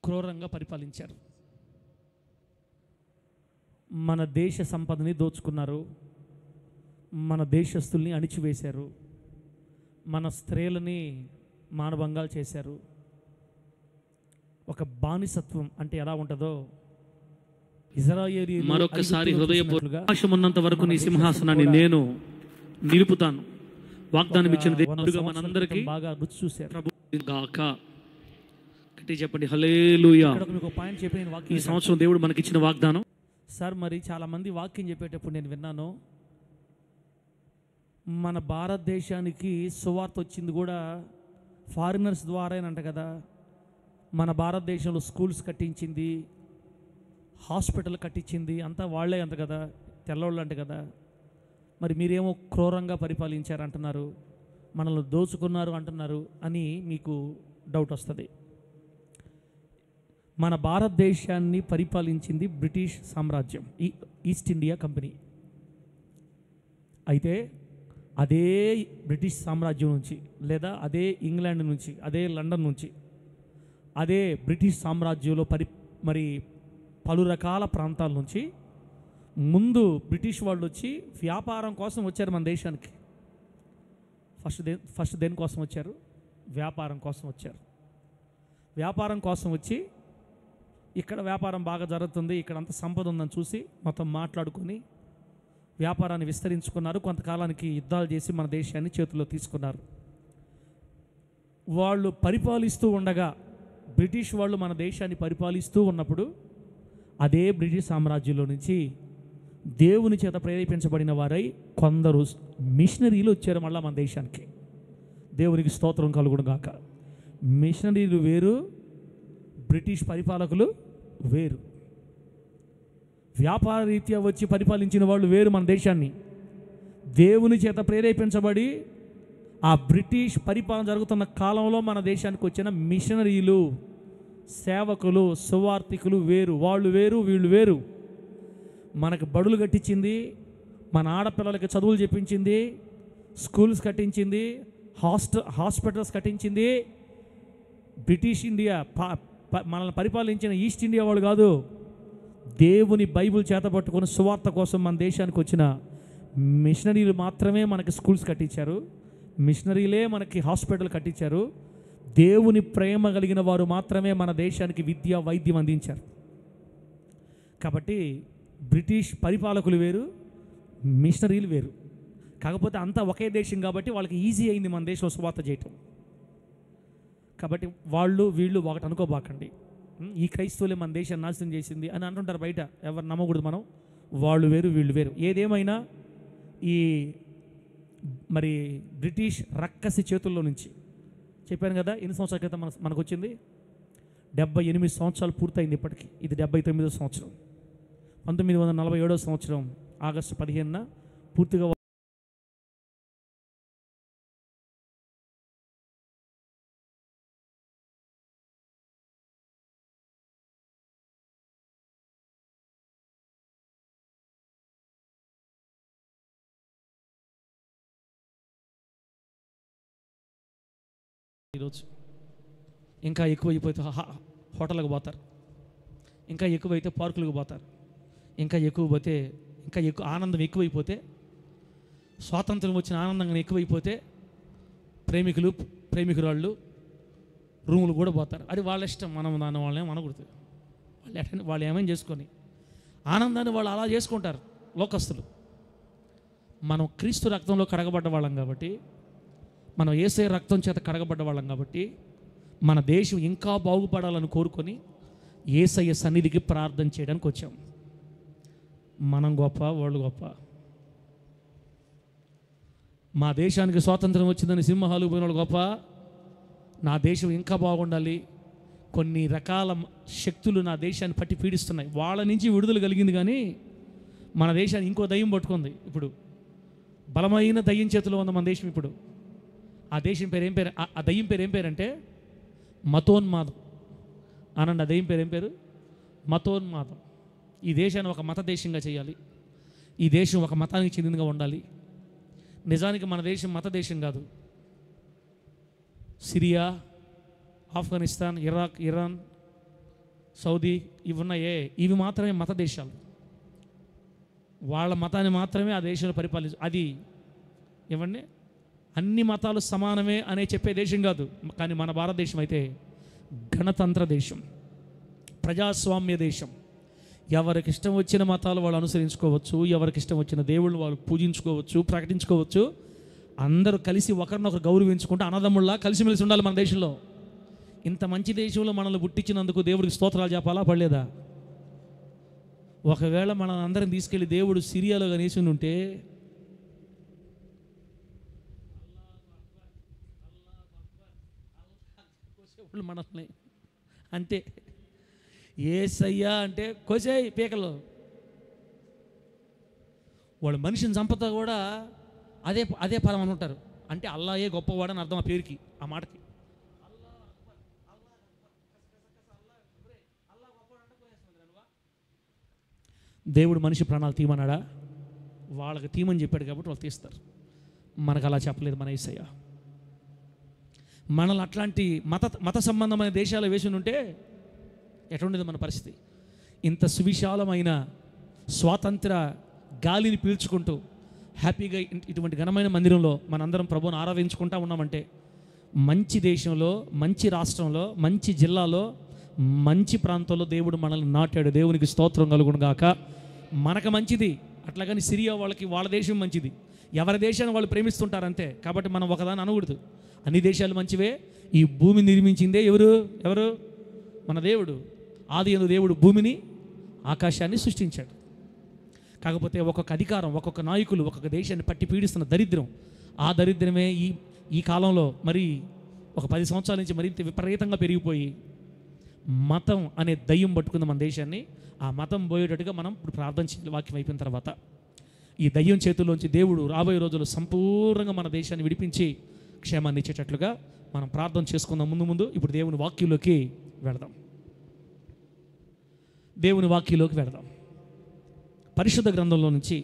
క్రూరంగా పరిపాలించారు. మన దేశ సంపదని దోచుకున్నారు, మన దేశస్తుల్ని అణిచివేశారు, మన స్త్రీలని మానభంగాలు చేశారు. బానిసత్వం అంటే ఎలా ఉంటుందో ఇశ్రాయేలీయులు మరొకసారి హృదయపూర్వకమున్నంత వరకు నీ సింహాసనాన్ని నేను నిలుపుతాను. వాగ్దానం ఇచ్చిన దేవుడుగా మనందరికీ బాగా రుచి చూశారు. ప్రభు గాక గట్టి చెప్పండి హల్లెలూయా. పాయింట్ చెప్పి నేను ఈ సంవత్సరం దేవుడు మనకిచ్చిన వాగ్దానం. సార్ మరి చాలామంది వాక్యం చెప్పేటప్పుడు నేను విన్నాను, మన భారతదేశానికి సువార్త వచ్చింది కూడా ఫారినర్స్ ద్వారానంట కదా. మన భారతదేశంలో స్కూల్స్ కట్టించింది, హాస్పిటల్ కట్టించింది అంతా వాళ్ళే అంట కదా, తెల్లవాళ్ళు అంట కదా. మరి మీరేమో క్రూరంగా పరిపాలించారంటున్నారు, మనల్ని దోచుకున్నారు అంటున్నారు అని మీకు డౌట్ వస్తుంది. మన భారతదేశాన్ని పరిపాలించింది బ్రిటిష్ సామ్రాజ్యం, ఈస్ట్ ఇండియా కంపెనీ. అయితే అదే బ్రిటిష్ సామ్రాజ్యం నుంచి లేదా అదే ఇంగ్లాండ్ నుంచి అదే లండన్ నుంచి అదే బ్రిటిష్ సామ్రాజ్యంలో మరి పలు రకాల ప్రాంతాల నుంచి ముందు బ్రిటిష్ వాళ్ళు వచ్చి వ్యాపారం కోసం వచ్చారు మన దేశానికి. ఫస్ట్ దేనికోసం వచ్చారు? వ్యాపారం కోసం వచ్చారు. వ్యాపారం కోసం వచ్చి ఇక్కడ వ్యాపారం బాగా జరుగుతుంది, ఇక్కడ అంత సంపద ఉందని చూసి మొత్తం మాట్లాడుకొని వ్యాపారాన్ని విస్తరించుకున్నారు. కొంతకాలానికి యుద్ధాలు చేసి మన దేశాన్ని చేతుల్లో తీసుకున్నారు. వాళ్ళు పరిపాలిస్తూ ఉండగా, బ్రిటిష్ వాళ్ళు మన దేశాన్ని పరిపాలిస్తూ ఉన్నప్పుడు అదే బ్రిటిష్ సామ్రాజ్యంలో నుంచి దేవుని చేత ప్రేరేపించబడిన వారై కొందరు మిషనరీలు వచ్చారు మళ్ళీ మన దేశానికి. దేవునికి స్తోత్రం కలుగును గాక. మిషనరీలు వేరు, బ్రిటిష్ పరిపాలకులు వేరు. వ్యాపార రీత్యా వచ్చి పరిపాలించిన వాళ్ళు వేరు మన దేశాన్ని. దేవుని చేత ప్రేరేపించబడి ఆ బ్రిటిష్ పరిపాలన జరుగుతున్న కాలంలో మన దేశానికి వచ్చిన మిషనరీలు, సేవకులు, సువార్థికులు వేరు. వాళ్ళు వేరు, వీళ్ళు వేరు. మనకు బడులు కట్టించింది, మన ఆడపిల్లలకి చదువులు చెప్పించింది, స్కూల్స్ కట్టించింది, హాస్పిటల్స్ కట్టించింది బ్రిటిష్ ఇండియా. మనల్ని పరిపాలించిన ఈస్ట్ ఇండియా వాళ్ళు కాదు. దేవుని బైబిల్ చేత పట్టుకొని సువార్త కోసం మన దేశానికి వచ్చిన మిషనరీలు మాత్రమే మనకి స్కూల్స్ కట్టించారు, మిషనరీలే మనకి హాస్పిటల్ కట్టించారు. దేవుని ప్రేమ కలిగిన వారు మాత్రమే మన దేశానికి విద్య, వైద్యం అందించారు. కాబట్టి బ్రిటిష్ పరిపాలకులు వేరు, మిషనరీలు వేరు. కాకపోతే అంతా ఒకే దేశం కాబట్టి వాళ్ళకి ఈజీ అయింది మన దేశంలో సువార్త చేయటం. కాబట్టి వాళ్ళు వీళ్ళు ఒకటి అనుకోబాకండి, ఈ క్రైస్తవులే మన దేశాన్ని నాశనం చేసింది అని అంటుంటారు బయట. ఎవరు నమ్మకూడదు మనం. వాళ్ళు వేరు, వీళ్ళు వేరు. ఏదేమైనా ఈ మరి బ్రిటిష్ రక్కసి చేతుల్లో నుంచి చెప్పాను కదా, ఎన్ని సంవత్సరాల క్రితం మనకు వచ్చింది? 78 సంవత్సరాలు పూర్తయింది ఇప్పటికీ. ఇది 79వ సంవత్సరం. 1947వ సంవత్సరం ఆగస్టు 15న పూర్తిగా ఈరోజు ఇంకా ఎక్కువైపోతే హోటళ్ళకు పోతారు, ఇంకా ఎక్కువైతే పార్కులకు పోతారు, ఇంకా ఎక్కువ ఆనందం ఎక్కువైపోతే, స్వాతంత్రం వచ్చిన ఆనందంగా ఎక్కువైపోతే ప్రేమికురాళ్ళు రూములు కూడా పోతారు. అది వాళ్ళ ఇష్టం. మనం దాన్ని వాళ్ళేం అనకూడదు. వాళ్ళు ఏమైనా చేసుకొని ఆనందాన్ని వాళ్ళు అలా చేసుకుంటారు లోకస్తులు. మనం క్రీస్తు రక్తంలో కడగబడ్డ వాళ్ళం కాబట్టి, మనం యేసయ్య రక్తం చేత కడగబడ్డ వాళ్ళం కాబట్టి, మన దేశం ఇంకా బాగుపడాలని కోరుకొని యేసయ్య సన్నిధికి ప్రార్థన చేయడానికి వచ్చాం. మనం గొప్ప, వాళ్ళు గొప్ప. మా దేశానికి స్వాతంత్రం వచ్చిందని సింహాలు పోయిన వాళ్ళు గొప్ప. నా దేశం ఇంకా బాగుండాలి. కొన్ని రకాల శక్తులు నా దేశాన్ని పట్టి పీడిస్తున్నాయి. వాళ్ళ నుంచి విడుదల కలిగింది, కానీ మన దేశాన్ని ఇంకో దయ్యం పట్టుకుంది. ఇప్పుడు బలమైన దయ్యం చేతిలో ఉంది మన దేశం. ఇప్పుడు ఆ దేశం పేరు ఏం పేరు? ఆ దయ్యం పేరు ఏం పేరంటే మతోన్మాదం. అనండి, ఆ దయ్యం పేరు ఏం పేరు? మతోన్మాదం. ఈ దేశాన్ని ఒక మత దేశంగా చేయాలి. ఈ దేశం ఒక మతానికి చెందినగా ఉండాలి. నిజానికి మన దేశం మత దేశం కాదు. Syria, Afghanistan, Iraq, Iran, Saudi ఇవి ఉన్నాయే, ఇవి మాత్రమే మత దేశాలు. వాళ్ళ మతాన్ని మాత్రమే ఆ దేశంలో అది ఇవ్వండి, అన్ని మతాలు సమానమే అనే చెప్పే దేశం కాదు. కానీ మన భారతదేశం అయితే గణతంత్ర దేశం, ప్రజాస్వామ్య దేశం. ఎవరికి ఇష్టం వచ్చిన మతాలు వాళ్ళు అనుసరించుకోవచ్చు, ఎవరికి ఇష్టం వచ్చిన దేవుళ్ళు వాళ్ళు పూజించుకోవచ్చు, ప్రకటించుకోవచ్చు. అందరూ కలిసి ఒకరినొకరు గౌరవించుకుంటూ అన్నదమ్ముళ్ళ కలిసిమెలిసి ఉండాలి మన దేశంలో. ఇంత మంచి దేశంలో మనల్ని పుట్టించినందుకు దేవుడికి స్తోత్రాలు చెప్పాలా పడలేదా? ఒకవేళ మన అందరం తీసుకెళ్ళి దేవుడు సిరియాలో కనేసి ఉంటే మనల్ని అంతే, ఏసయ్యా అంటే కోసేయ్ పీకలు. వాడు మనిషిని చంపుతా కూడా అదే పదం అని ఉంటారు. అంటే అల్లాయే గొప్పవాడని అర్థం ఆ పేరుకి, ఆ మాటకి. దేవుడు మనిషి ప్రాణాలు తీయమన్నాడా? వాళ్ళకి తీయమని చెప్పాడు కాబట్టి వాళ్ళు తీస్తారు. మనకు అలా చెప్పలేదు మన యేసయ్య. మనల్ని అట్లాంటి మత సంబంధమైన దేశాలు వేసి ఉంటే ఎటువంటిది మన పరిస్థితి? ఇంత సువిశాలమైన స్వాతంత్ర గాలిని పీల్చుకుంటూ హ్యాపీగా ఇటువంటి ఘనమైన మందిరంలో మనందరం ప్రభువుని ఆరాధించుకుంటా ఉన్నామంటే, మంచి దేశంలో, మంచి రాష్ట్రంలో, మంచి జిల్లాలో, మంచి ప్రాంతంలో దేవుడు మనల్ని నాటాడు. దేవునికి స్తోత్రం కలుగును గాక. మనకు మంచిది. అట్లాగని సిరియా వాళ్ళకి వాళ్ళ దేశం మంచిది. ఎవరి దేశాన్ని వాళ్ళు ప్రేమిస్తుంటారంతే. కాబట్టి మనం ఒకదాన్ని అనకూడదు. అన్ని దేశాలు మంచివే. ఈ భూమి నిర్మించిందే ఎవరు? మన దేవుడు. ఆదియందు దేవుడు భూమిని ఆకాశాన్ని సృష్టించాడు. కాకపోతే ఒక్కొక్క అధికారం, ఒక్కొక్క నాయకులు ఒక్కొక్క దేశాన్ని పట్టి పీడిస్తున్న దరిద్రం, ఆ దరిద్రమే ఈ కాలంలో మరి ఒక 10 సంవత్సరాల నుంచి మరింత విపరీతంగా పెరిగిపోయి మతం అనే దయ్యం పట్టుకుంది మన దేశాన్ని. ఆ మతం పోయేటట్టుగా మనం ఇప్పుడు ప్రార్థన చేయాలి. వాక్యం అయిపోయిన తర్వాత ఈ దయ్యం చేతుల్లోంచి దేవుడు రాబోయే రోజుల్లో సంపూర్ణంగా మన దేశాన్ని విడిపించి క్షేమాన్ని ఇచ్చేటట్లుగా మనం ప్రార్థన చేసుకుందాం. ముందు ఇప్పుడు దేవుని వాక్యంలోకి వెళదాం. దేవుని వాక్యంలోకి వెళదాం. పరిశుద్ధ గ్రంథంలో నుంచి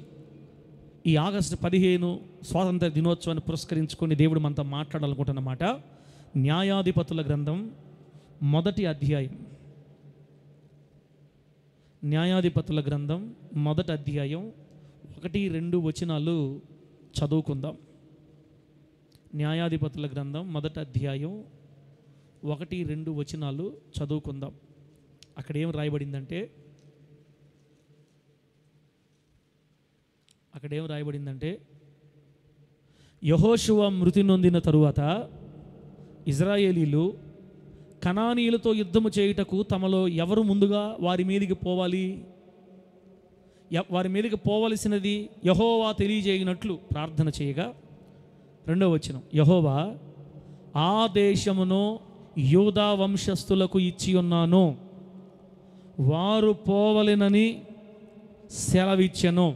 ఈ ఆగస్టు 15 స్వాతంత్ర దినోత్సవాన్ని పురస్కరించుకొని దేవుడు మనతో మాట్లాడాలనుకుంటున్నమాట. న్యాయాధిపతుల గ్రంథం 1వ అధ్యాయం. న్యాయాధిపతుల గ్రంథం 1వ అధ్యాయం 1-2 వచనాలు చదువుకుందాం. న్యాయాధిపతుల గ్రంథం 1వ అధ్యాయం 1-2 వచనాలు చదువుకుందాం. అక్కడ ఏం రాయబడిందంటే యెహోషువ మృతి నొందిన తరువాత ఇజ్రాయేలీలు కనానీయులతో యుద్ధము చేయుటకు తమలో ఎవరు ముందుగా వారి మీదికి పోవాలి, వారి మీదకి పోవలసినది యెహోవా తెలియజేయనట్లు ప్రార్థన చేయగా, 2వ వచనం, యెహోవా ఆ దేశమును యూదా వంశస్థులకు ఇచ్చి ఉన్నాను, వారు పోవలెనని సెలవిచ్చెను.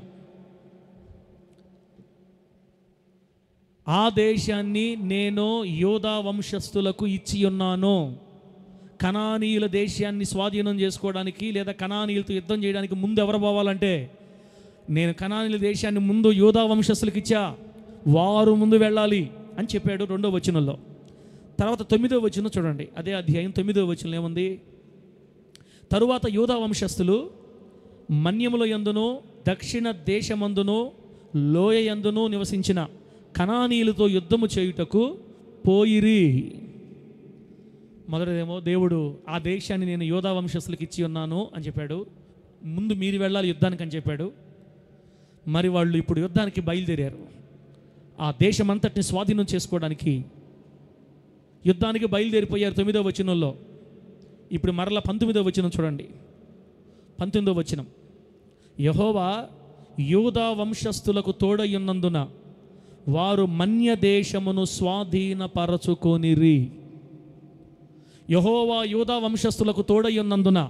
ఆ దేశాన్ని నేను యూదా వంశస్థులకు ఇచ్చి ఉన్నాను. కనానీయుల దేశాన్ని స్వాధీనం చేసుకోవడానికి లేదా కనానీయులతో యుద్ధం చేయడానికి ముందు ఎవరు పోవాలంటే, నేను కనానీయుల దేశాన్ని ముందు యూదా వంశస్థులకు ఇచ్చా, వారు ముందు వెళ్ళాలి అని చెప్పాడు 2వ వచనంలో. తర్వాత 9వ వచనం చూడండి. అదే అధ్యాయం 9వ వచనం ఏముంది? తరువాత యూదా వంశస్థులు మన్యముల యందును దక్షిణ దేశమందును లోయ యందును నివసించిన కనానీయులతో యుద్ధము చేయుటకు పోయిరి. మొదటిదేమో దేవుడు ఆ దేశాన్ని నేను యూదా వంశస్థులకు ఇచ్చి ఉన్నాను అని చెప్పాడు. ముందు మీరు వెళ్ళాలి యుద్ధానికి అని చెప్పాడు. మరి వాళ్ళు ఇప్పుడు యుద్ధానికి బయలుదేరారు. ఆ దేశమంతటిని స్వాధీనం చేసుకోవడానికి యుద్ధానికి బయలుదేరిపోయారు 9వ వచనంలో. ఇప్పుడు మరలా 19వ వచనం చూడండి. 19వ వచనం, యెహోవా యూదా వంశస్థులకు తోడయ్యున్నందున వారు మన్య దేశమును స్వాధీనపరచుకొనిరి. యెహోవా యూదా వంశస్థులకు తోడయ్యున్నందున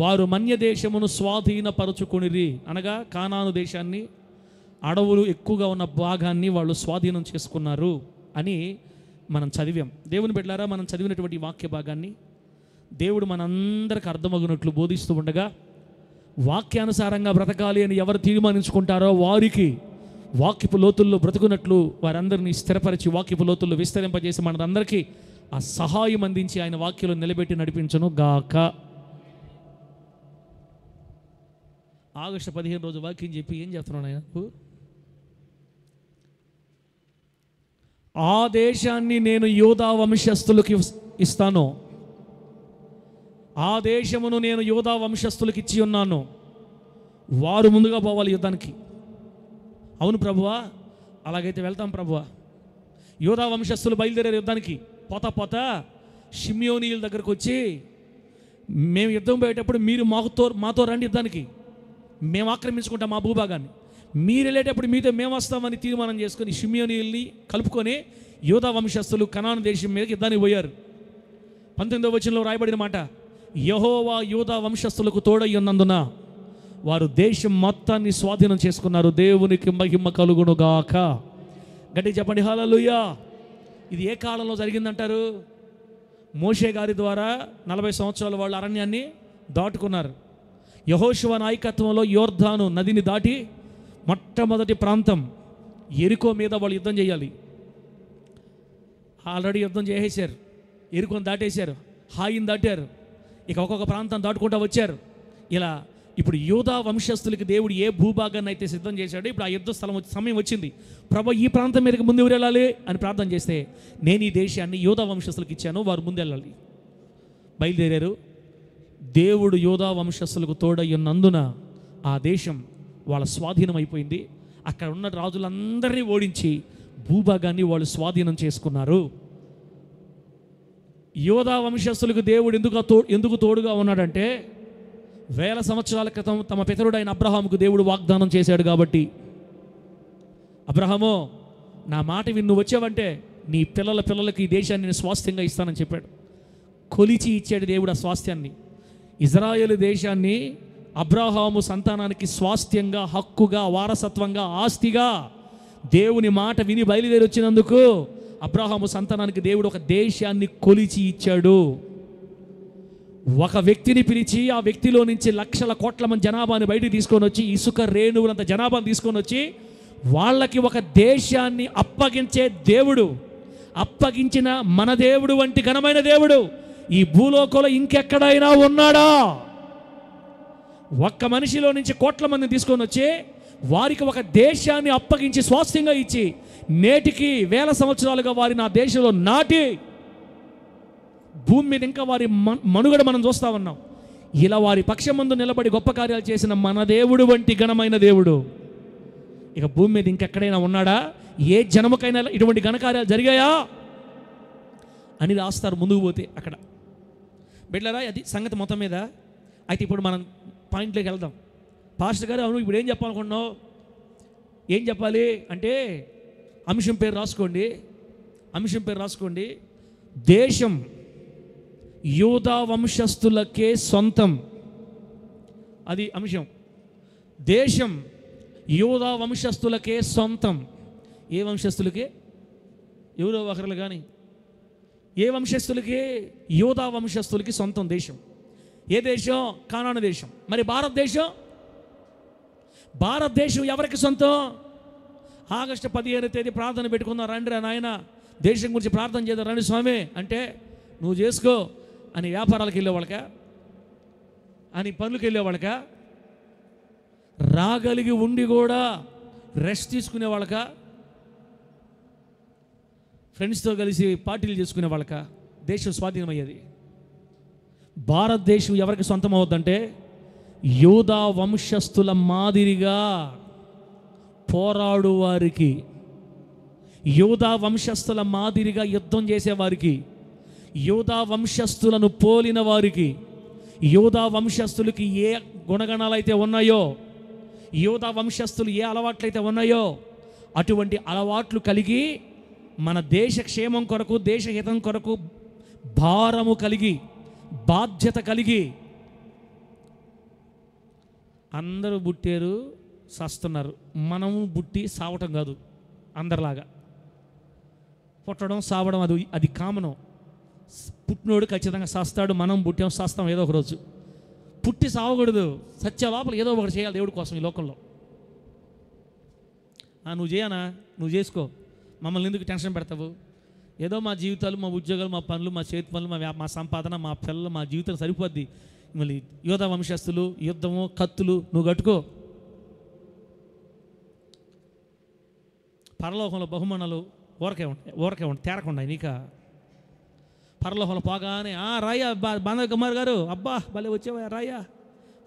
వారు మన్య దేశమును స్వాధీనపరచుకొనిరి. అనగా కానాను దేశాన్ని, అడవులు ఎక్కువగా ఉన్న భాగాన్ని వాళ్ళు స్వాధీనం చేసుకున్నారు అని మనం చదివాం. దేవుని బిడ్డలారా, మనం చదివినటువంటి వాక్య భాగాన్ని దేవుడు మనందరికి అర్థమగునట్లు బోధిస్తూ ఉండగా, వాక్యానుసారంగా బ్రతకాలి అని ఎవరు తీర్మానించుకుంటారో వారికి వాక్యపు లోతుల్లో బ్రతుకున్నట్లు వారందరినీ స్థిరపరిచి వాక్యపు లోతుల్లో విస్తరింపజేసి మనందరికీ ఆ సహాయం అందించి ఆయన వాక్యంలో నిలబెట్టి నడిపించను గాక. ఆగస్టు 15 రోజు వాక్యం చెప్పి ఏం చెప్తున్నాను ఆయన? ఆ దేశాన్ని నేను యూదా వంశస్థులకి ఇస్తాను, ఆ దేశమును నేను యూదా వంశస్థులకి ఇచ్చి ఉన్నాను, వారు ముందుగా పోవాలి యుద్ధానికి. అవును ప్రభువా, అలాగైతే వెళ్తాం ప్రభువా. యూదా వంశస్థులు బయలుదేరారు యుద్ధానికి. పోతా షిమ్యోనీయుల దగ్గరకు వచ్చి, మేము యుద్ధం పోయేటప్పుడు మీరు మాతో రండి యుద్ధానికి, మేము ఆక్రమించుకుంటాం మా భూభాగాన్ని, మీరు వెళ్ళేటప్పుడు మీతో మేము వస్తామని తీర్మానం చేసుకొని షిమ్యోనీయుల్ని కలుపుకొని యూదా వంశస్థులు కనాను దేశం మీదకి యుద్ధానికి పోయారు. 19వ వచనంలో రాయబడిన మాట, యెహోవా యూదా వంశస్థులకు తోడై ఉన్నందున వారు దేశం మొత్తాన్ని స్వాధీనం చేసుకున్నారు. దేవునికి మహిమ కలుగునుగాక. గట్టిగా చెప్పండి హల్లెలూయా. ఇది ఏ కాలంలో జరిగిందంటారు? మోషే గారి ద్వారా 40 సంవత్సరాలు వాళ్ళు అరణ్యాన్ని దాటుకున్నారు. యెహోషువ నాయకత్వంలో యోర్దాను నదిని దాటి మొట్టమొదటి ప్రాంతం యెరికో మీద వాళ్ళు యుద్ధం చేయాలి. ఆల్రెడీ యుద్ధం చేసేశారు, యెరికోని దాటేశారు, హాయిని దాటారు, ఇక ఒక్కొక్క ప్రాంతం దాటుకుంటూ వచ్చారు. ఇలా ఇప్పుడు యూదా వంశస్థులకి దేవుడు ఏ భూభాగాన్ని అయితే సిద్ధం చేశాడో ఇప్పుడు ఆ యుద్ధ స్థలం సమయం వచ్చింది. ప్రభు ఈ ప్రాంతం మీదకి ముందు ఎవరు వెళ్ళాలి అని ప్రార్థన చేస్తే, నేను ఈ దేశాన్ని యూదా వంశస్థులకు ఇచ్చాను, వారు ముందు వెళ్ళాలి. బయలుదేరారు. దేవుడు యూదా వంశస్థులకు తోడయ్యున్నందున ఆ దేశం వాళ్ళ స్వాధీనం అయిపోయింది. అక్కడ ఉన్న రాజులందరినీ ఓడించి భూభాగాన్ని వాళ్ళు స్వాధీనం చేసుకున్నారు. యోధా వంశస్థులకు దేవుడు ఎందుకు తోడుగా ఉన్నాడంటే, 1000 సంవత్సరాల క్రితం తమ పితరుడైన అబ్రహాముకు దేవుడు వాగ్దానం చేశాడు కాబట్టి, అబ్రహాము నా మాట విన్ను వచ్చావంటే నీ పిల్లలకి ఈ దేశాన్ని నేను స్వాస్థ్యంగా ఇస్తానని చెప్పాడు. కొలిచి ఇచ్చాడు దేవుడు ఆ స్వాస్థ్యాన్ని. ఇజ్రాయేలు దేశాన్ని అబ్రహాము సంతానానికి స్వాస్థ్యంగా, హక్కుగా, వారసత్వంగా, ఆస్తిగా దేవుని మాట విని బయలుదేరి వచ్చినందుకు అబ్రహాము సంతానానికి దేవుడు ఒక దేశాన్ని కొలిచి ఇచ్చాడు. ఒక వ్యక్తిని పిలిచి ఆ వ్యక్తిలో నుంచి లక్షల కోట్ల మంది జనాభాని బయటికి తీసుకొని వచ్చి, ఇసుక రేణువులంత జనాభాని తీసుకొని వచ్చి వాళ్ళకి ఒక దేశాన్ని అప్పగించే దేవుడు, అప్పగించిన మన దేవుడు వంటి ఘనమైన దేవుడు ఈ భూలోకంలో ఇంకెక్కడైనా ఉన్నాడా? ఒక్క మనిషిలో నుంచి కోట్ల మందిని తీసుకొని వచ్చి వారికి ఒక దేశాన్ని అప్పగించి స్వాస్థ్యంగా ఇచ్చి నేటికి 1000 సంవత్సరాలుగా వారిని ఆ దేశంలో నాటి భూమి మీద ఇంకా వారి మనుగడ మనం చూస్తూ ఉన్నాం. ఇలా వారి పక్షం ముందు నిలబడి గొప్ప కార్యాలు చేసిన మన దేవుడు వంటి ఘనమైన దేవుడు ఇక భూమి మీద ఇంకెక్కడైనా ఉన్నాడా? ఏ జనముకైనా ఇటువంటి ఘనకార్యాలు జరిగాయా అని రాస్తారు ముందుకు పోతే అక్కడ. బిడ్డలారా, అది సంగతి మొత్తం మీద. అయితే ఇప్పుడు మనం పాయింట్లోకి వెళ్దాం. పాస్టర్ గారు, అవును ఇప్పుడు ఏం చెప్పాలనుకున్నావు? ఏం చెప్పాలి అంటే అంశం పేరు రాసుకోండి. దేశం యూదా వంశస్థులకే సొంతం. అది అంశం. దేశం యూదా వంశస్థులకే సొంతం. ఏ వంశస్థులకి? ఎవరో ఒకరు కానీ ఏ వంశస్థులకి? యూదా వంశస్థులకి సొంతం దేశం. ఏ దేశం? కానాను దేశం. మరి భారతదేశం ఎవరికి సొంతం? ఆగస్టు 15వ తేదీ ప్రార్థన పెట్టుకుందాం, రండి నాయన దేశం గురించి ప్రార్థన చేద్దాం రండి స్వామి అంటే, నువ్వు చేసుకో అని వ్యాపారాలకు వెళ్ళేవాళ్ళక, అని పనులకు వెళ్ళేవాళ్ళక, రాగలిగి ఉండి కూడా రెస్ట్ తీసుకునే వాళ్ళక, ఫ్రెండ్స్తో కలిసి పార్టీలు చేసుకునే వాళ్ళక దేశం స్వాధీనమయ్యేది. భారతదేశం ఎవరికి సొంతం అవుద్దంటే యూదా వంశస్థుల మాదిరిగా పోరాడు వారికి, యూదా వంశస్థుల మాదిరిగా యుద్ధం చేసేవారికి, యూదా వంశస్థులను పోలిన వారికి, యూదా వంశస్థులకి ఏ గుణగణాలైతే ఉన్నాయో, యూదా వంశస్థులు ఏ అలవాట్లయితే ఉన్నాయో అటువంటి అలవాట్లు కలిగి మన దేశ క్షేమం కొరకు, దేశ హితం కొరకు భారము కలిగి, బాధ్యత కలిగి అందరూ పుట్టారు, సస్తున్నారు. మనము పుట్టి సావటం కాదు, అందరిలాగా పుట్టడం సావడం అది కామను. పుట్టినోడు ఖచ్చితంగా సస్తాడు, మనం పుట్టాం సస్తాం ఏదో ఒక రోజు. పుట్టి సావకూడదు, సత్య లోపల ఏదో ఒకటి చేయాలి దేవుడి కోసం ఈ లోకంలో. నువ్వు చేయనా? నువ్వు చేసుకో, మమ్మల్ని ఎందుకు టెన్షన్ పెడతావు? ఏదో మా జీవితాలు, మా ఉద్యోగాలు, మా పనులు, మా చేతి పనులు, మా సంపాదన, మా పిల్లలు, మా జీవితం సరిపోద్ది. మళ్ళీ యోధా వంశస్థులు, యుద్ధము, కత్తులు నువ్వు కట్టుకో. పరలోకంలో బహుమానాలు ఊరకే ఉంటాయి, తేరకుండా నీక. పరలోకంలో పోగానే రాయ్యా బాంధవ కుమార్ గారు, అబ్బా భలే వచ్చేవా రాయ్యా,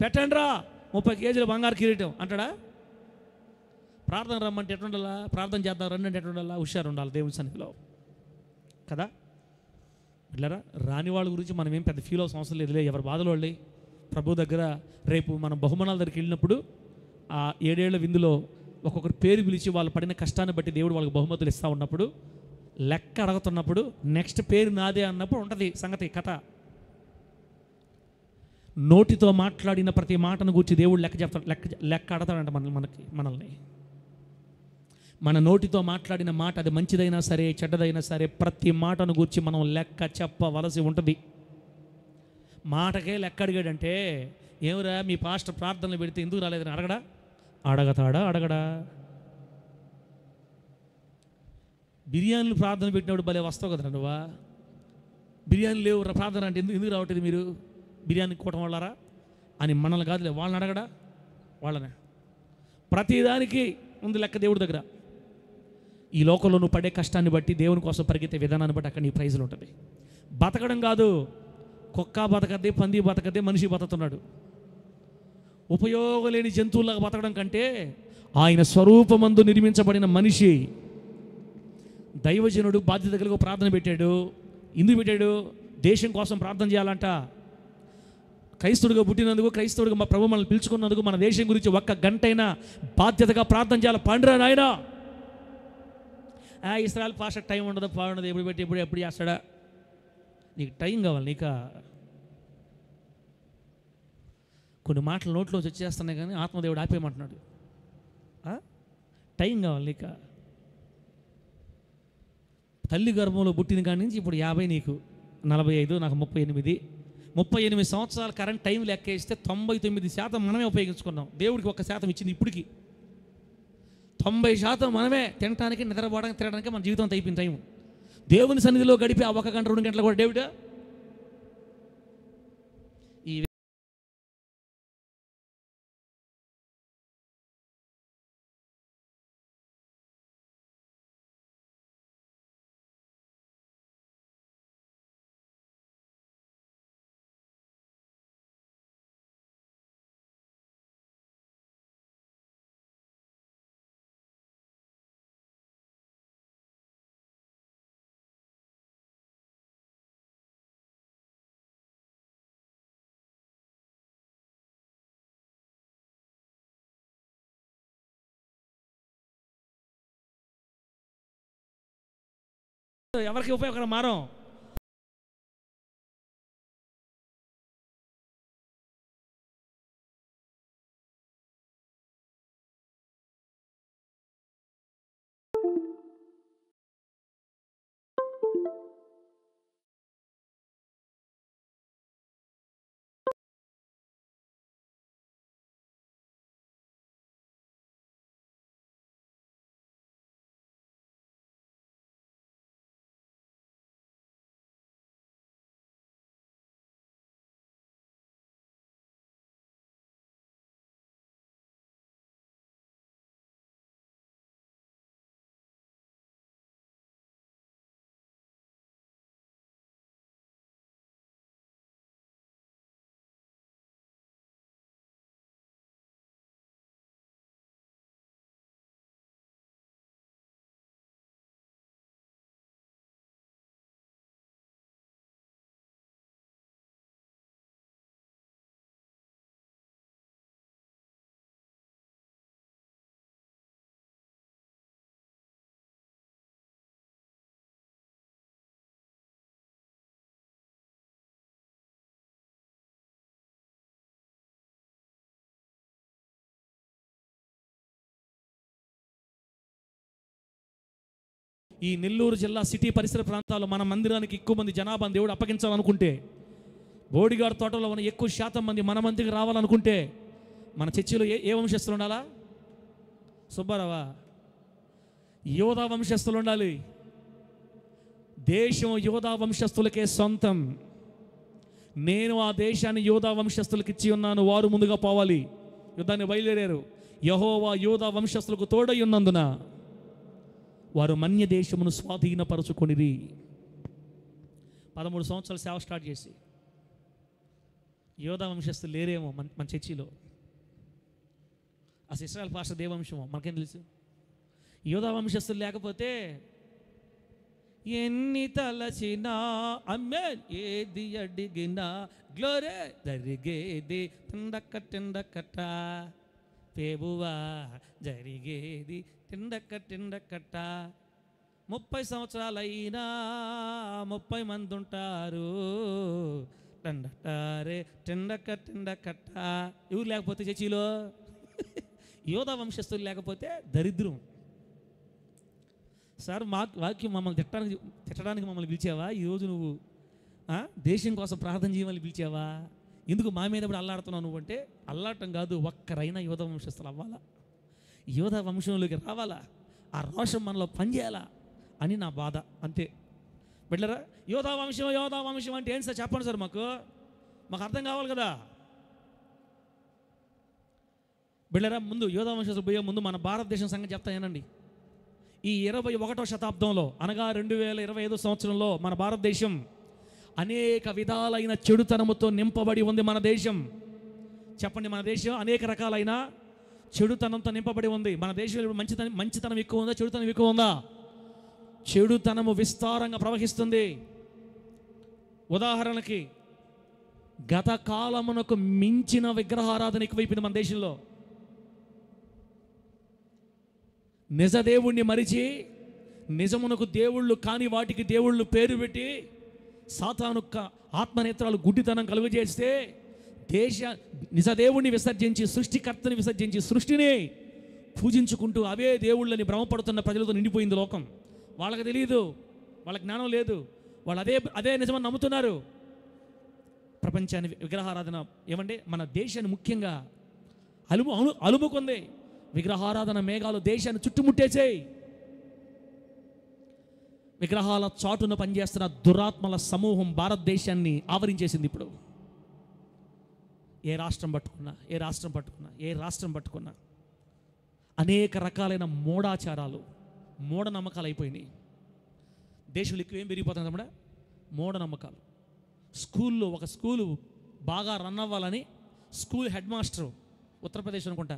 పెట్టండి రా 30 కేజీల బంగారు కిరీటం అంటాడా? ప్రార్థన రమ్మంటే ఎట్లుండాలా, ప్రార్థన చేద్దాం రండి అంటే ఎట్లుండాలా? హుషారు ఉండాలి దేవుని సన్నిధిలో కదా. ఇట్లరా రాని వాళ్ళ గురించి మనం ఏం పెద్ద ఫీల్ అవసరం అవసరం లేదులే, ఎవరి బాధలు వాళ్ళే. ప్రభు దగ్గర రేపు మనం బహుమానాల దగ్గరికి వెళ్ళినప్పుడు ఆ 7 ఏళ్ల విందులో ఒక్కొక్కరు పేరు పిలిచి వాళ్ళు పడిన కష్టాన్ని బట్టి దేవుడు వాళ్ళకి బహుమతులు ఇస్తూ ఉన్నప్పుడు, లెక్క అడుగుతున్నప్పుడు నెక్స్ట్ పేరు నాదే అన్నప్పుడు ఉంటుంది సంగతి కథ. నోటితో మాట్లాడిన ప్రతి మాటను గురించి దేవుడు లెక్క చెప్తాడు, లెక్క అడతాడంట మనల్ని. మన నోటితో మాట్లాడిన మాట అది మంచిదైనా సరే చెడ్డదైనా సరే ప్రతి మాటను గురించి మనం లెక్క చెప్పవలసి ఉంటుంది. మాటకే లెక్క అడిగాడంటే, ఏమిరా మీ పాస్టర్ ప్రార్థనలు పెడితే ఎందుకు రాలేదని అడగడా? బిర్యానీలు ప్రార్థన పెట్టినప్పుడు భలే వస్తావు కదా నువ్వా. బిర్యానీ లేవు ప్రార్థన అంటే ఎందుకు రావట్లేదు మీరు, బిర్యానీ కూటం వాళ్ళారా అని మనల్ని కాదులే, వాళ్ళని అడగడా? వాళ్ళనే. ప్రతిదానికి ఉంది లెక్క దేవుడి దగ్గర. ఈ లోకంలో నువ్వు పడే కష్టాన్ని బట్టి, దేవుని కోసం పరిగెత్తే విధానాన్ని బట్టి అక్కడ నీ ప్రైజులు ఉంటుంది. బతకడం కాదు, కుక్క బతకద్దే, పంది బతకద్దే, మనిషి బతుకుతున్నాడు. ఉపయోగం లేని జంతువులాగా బతకడం కంటే ఆయన స్వరూపమందు నిర్మించబడిన మనిషి, దైవజనుడు బాధ్యత కలిగి ప్రార్థన పెట్టాడు. ఎందుకు పెట్టాడు? దేశం కోసం ప్రార్థన చేయాలంట. క్రైస్తవుడిగా పుట్టినందుకు, క్రైస్తవుడిగా మా ప్రభు మనల్ని పిలుచుకున్నందుకు మన దేశం గురించి 1 గంటైనా బాధ్యతగా ప్రార్థన చేయాలి. పండురా నాయన. ఇస్రాయల్ పాస్టర్ టైం ఉండదు, పాడుండదు, ఎప్పుడు పెట్టి ఎప్పుడు చేస్తాడా? నీకు టైం కావాలి. నీక కొన్ని మాటలు నోట్లోంచి వచ్చేస్తున్నాయి కానీ ఆత్మదేవుడు ఆపేయమంటున్నాడు. టైం కావాలి నీక. తల్లి గర్భంలో పుట్టిన కాడి నుంచి ఇప్పుడు 50, నీకు 45, నాకు 38 సంవత్సరాల కరెంట్ టైం లెక్కేస్తే 99% మనమే ఉపయోగించుకున్నాం. దేవుడికి 1% ఇచ్చింది. ఇప్పటికి 90% మనమే తినడానికి, నిద్రపోవడానికి, తినడానికి మన జీవితం అయిపోయిన టైం. దేవుని సన్నిధిలో గడిపి ఆ 1 గంట 2 గంటలు కూడా దేవుడా ఈ ఎవరికి ఉపయోగకరం మారం. ఈ నెల్లూరు జిల్లా సిటీ పరిసర ప్రాంతాల్లో మన మందిరానికి ఎక్కువ మంది జనాభాను దేవుడు అప్పగించాలనుకుంటే, బోడిగాడు తోటలో ఉన్న ఎక్కువ శాతం మంది మన మందికి రావాలనుకుంటే, మన చర్చిలో ఏ వంశస్థులు ఉండాలా? సుబ్బారావా? యోధా వంశస్థులు ఉండాలి. దేశం యోధా వంశస్థులకే సొంతం. నేను ఆ దేశాన్ని యోధా వంశస్థులకు ఇచ్చి ఉన్నాను, వారు ముందుగా పోవాలి. యుద్ధాన్ని బయలుదేరారు. యెహోవా యోధా వంశస్థులకు తోడై ఉన్నందున వారు మన్య దేశమును స్వాధీనపరచుకొనిరి. 13 సంవత్సరాలు సేవ స్టార్ట్ చేసి యోధా వంశస్థులు లేరేమో మన చర్చిలో. అసలు ఇశ్రాయేల్ పాస్టర్ దేవంశమో మనకేం తెలుసు. యోధా వంశస్థులు లేకపోతే ఎన్ని తలచినా అమ్మే ఏది అడిగినా గ్లోరే జరిగేది తిండకట్ట పేబువా జరిగేది తిండకట్ట. 30 సంవత్సరాలైనా 30 మంది ఉంటారు, టండటారే తిండకట్ట. ఎవరు లేకపోతే చర్చిలో యోధా వంశస్థులు లేకపోతే దరిద్రం. సార్ వాక్యం మమ్మల్ని తిట్టడానికి మమ్మల్ని పిలిచావా? ఈరోజు నువ్వు దేశం కోసం ప్రార్థన చేయమని పిలిచావా? ఎందుకు మా మీద కూడా అల్లాడుతున్నావు నువ్వు అంటే, అల్లాడటం కాదు, ఒక్కరైనా యోధా వంశస్థులు అవ్వాలా, యోధా వంశంలోకి రావాలా, ఆ రోషం మనలో పనిచేయాలా అని నా బాధ, అంతే. బిడ్డలారా, యోధా వంశం అంటే ఏంటి సార్ చెప్పండి సార్, మాకు అర్థం కావాలి కదా. బిడ్డలారా, ముందు యోధా వంశస్థులు పోయే ముందు మన భారతదేశం సంగతి చెప్తానేనండి. ఈ 21వ శతాబ్దంలో అనగా 2025 సంవత్సరంలో మన భారతదేశం అనేక విధాలైన చెడుతనముతో నింపబడి ఉంది. మన దేశం చెప్పండి, మన దేశం అనేక రకాలైన చెడుతనంతో నింపబడి ఉంది. మన దేశంలో మంచితనం ఎక్కువ ఉందా, చెడుతనం ఎక్కువ ఉందా? చెడుతనము విస్తారంగా ప్రవహిస్తుంది. ఉదాహరణకి గత కాలమునకు మించిన విగ్రహారాధన ఎక్కువైపోయింది మన దేశంలో. నిజ దేవుణ్ణి మరిచి నిజమునకు దేవుళ్ళు కాని వాటికి దేవుళ్ళు పేరు పెట్టి సాతాను ఆత్మనేత్రాలు గుడ్డితనం కలుగజేస్తే నిజ దేవుణ్ణి విసర్జించి సృష్టికర్తని విసర్జించి సృష్టిని పూజించుకుంటూ అవే దేవుళ్ళని భ్రమపడుతున్న ప్రజలతో నిండిపోయింది లోకం. వాళ్ళకి తెలియదు, వాళ్ళ జ్ఞానం లేదు, వాళ్ళు అదే నిజమని నమ్ముతున్నారు. ప్రపంచాన్ని విగ్రహారాధన ఏమంటే మన దేశాన్ని ముఖ్యంగా అలుముకుంది. విగ్రహారాధన మేఘాలు దేశాన్ని చుట్టుముట్టేసేయి. విగ్రహాల చాటున పనిచేస్తున్న దురాత్మల సమూహం భారతదేశాన్ని ఆవరించేసింది. ఇప్పుడు ఏ రాష్ట్రం పట్టుకున్నా అనేక రకాలైన మూఢాచారాలు, మూఢనమ్మకాలు అయిపోయినాయి. దేశంలో ఎక్కువ ఏం పెరిగిపోతుంది తమ్ముడా? మూఢనమ్మకాలు. స్కూల్లో ఒక స్కూలు బాగా రన్ అవ్వాలని స్కూల్ హెడ్ మాస్టరు, ఉత్తరప్రదేశ్ అనుకుంటా,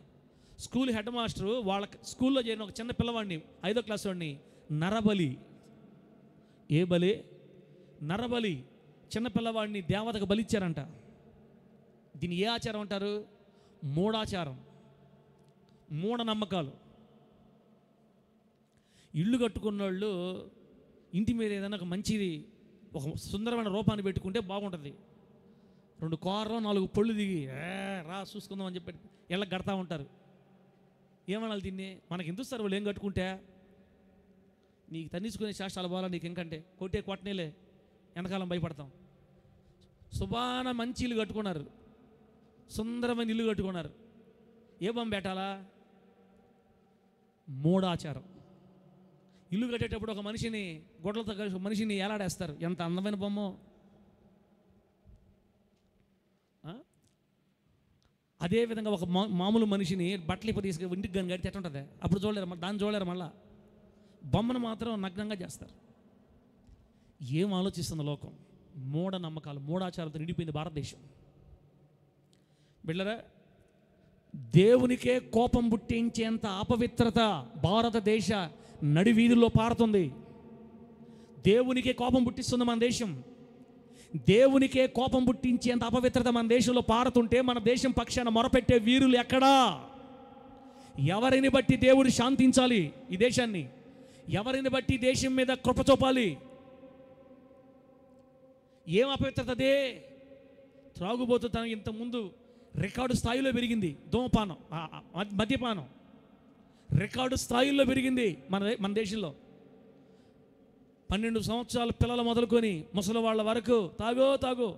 స్కూల్ హెడ్ మాస్టరు వాళ్ళ స్కూల్లో చేరిన ఒక చిన్న పిల్లవాడిని 5వ క్లాస్ వాడిని నరబలి, నరబలి చిన్న పిల్లవాడిని దేవతకు బలిచ్చారంట. దీన్ని ఏ ఆచారం అంటారు? మూఢాచారం, మూఢనమ్మకాలు. ఇల్లు కట్టుకున్న వాళ్ళు ఇంటి మీద ఏదైనా ఒక మంచిది, ఒక సుందరమైన రూపాన్ని పెట్టుకుంటే బాగుంటుంది. 2 కార్లు 4 పళ్ళు దిగి రా చూసుకుందాం అని చెప్పి ఇళ్ళకి కడతా ఉంటారు. ఏమనాలి దీన్ని? మనకి ఎందుకు సార్ వాళ్ళు ఏం కట్టుకుంటే? నీకు తన్నించుకునే శాస్త్రాలు పోవాలా నీకు? ఇంకంటే కొట్టనేలే వెనకాలం భయపడతాం. శుభాన మంచి ఇల్లు కట్టుకున్నారు, సుందరమైన ఇల్లు కట్టుకున్నారు, ఏ బొమ్మ పెట్టాలా? మూఢాచారం. ఇల్లు కట్టేటప్పుడు ఒక మనిషిని గొడ్లతో కలిసి మనిషిని ఏలాడేస్తారు. ఎంత అందమైన బొమ్మ. అదేవిధంగా ఒక మామూలు మనిషిని బట్టలు ఇప్పుడు తీసుకు ఇంటికి కానీ కడితే ఎట్టుంటుంది? అప్పుడు దాన్ని చూడలేరు. మళ్ళా బొమ్మను మాత్రం నగ్నంగా చేస్తారు. ఏం ఆలోచిస్తుంది లోకం? మూఢనమ్మకాలు, మూఢాచారాలతో నిండిపోయింది భారతదేశం. బిళ్ళరా, దేవునికే కోపం పుట్టించేంత అపవిత్రత భారతదేశ నడివీధుల్లో పారుతుంది. దేవునికే కోపం పుట్టిస్తుంది మన దేశం. దేవునికే కోపం పుట్టించేంత అపవిత్రత మన దేశంలో పారుతుంటే మన దేశం పక్షాన మొరపెట్టే వీరులు ఎక్కడా? ఎవరిని బట్టి దేవుడు శాంతించాలి ఈ దేశాన్ని? ఎవరిని బట్టి దేశం మీద కృప చూపాలి? ఏం అపవిత్రతదే? త్రాగుబోతుతనం ఇంతకుముందు రికార్డు స్థాయిలో పెరిగింది. ధూమపానం, మద్యపానం రికార్డు స్థాయిలో పెరిగింది మన దేశంలో. 12 సంవత్సరాల పిల్లలు మొదలుకొని ముసలి వాళ్ళ వరకు తాగో